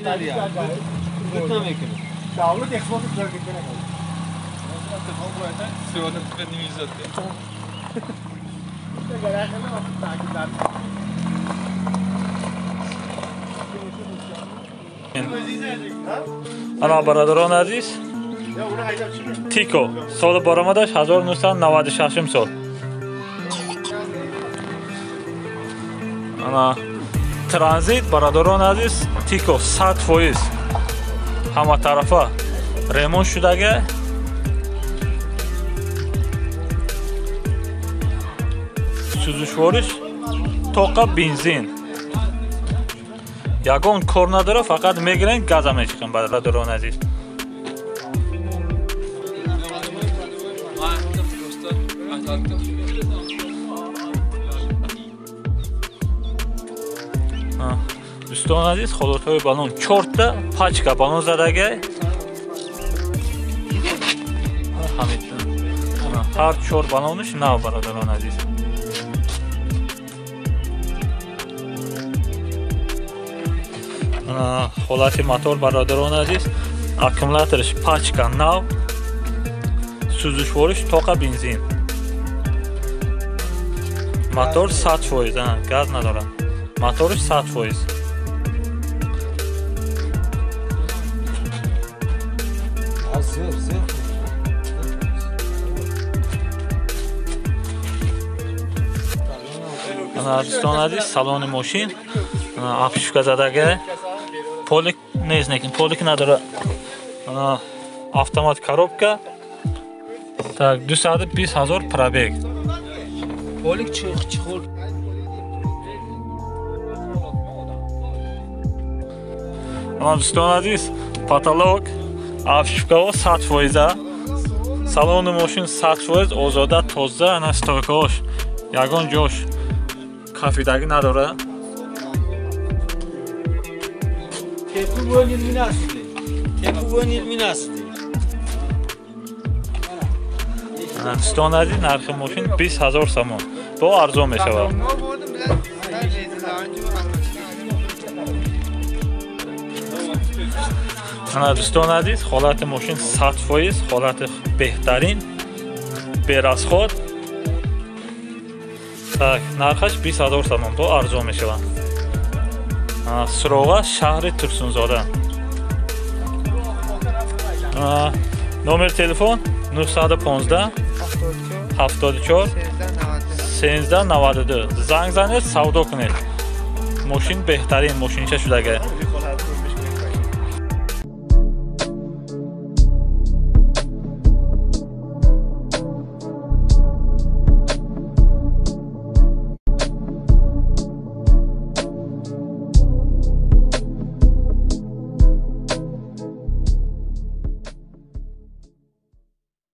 میشینن یا گوت نمیکنه داوود اخوات بزرگ کنه اتفاق باید سیادت به نمیزد انا برادران عزیز تیکو سال برآمدش 1996 سال. انا ترانزیت برادران عزیز تیکو 100% همه طرفه ремонт شدگه. سوزشوارش توقع بنزین یگان کار نداره فقط میگیرن گازا میچکن برادران عزیز. دوستان عزیز خلوت‌های بالون 4 تا پاچکا بالون زدگه هر 4 بالونش نو برادران عزیز. холати мотор бародарон азиз аккумуляториш пачка нав сӯзишвориш тоқа бензин мотор 100% газ надорад моториш 100%. дӯстон азиз салони мошин афишка задага полик нест некин полик надора автомат коробка так 220,000 пробег полик чихол дӯстон азиз потолок афишка 100%, салони мошин 100% озода тоза, ана стойкаош ягон ҷош кафидагӣ надорад. дӯстон азиз нархи мошин 20,000 сомон бо арзон мешавад. дӯстон азиз ҳолати мошин 100%, ҳолати беҳтарин берасход. так нархаш 20,000 сомон бо арзон мешавад. суроға шаҳри турсунзода. номер телефон 915 74 13 92. занг занед савдо кунед. мошин беҳтарин мошинча шудага.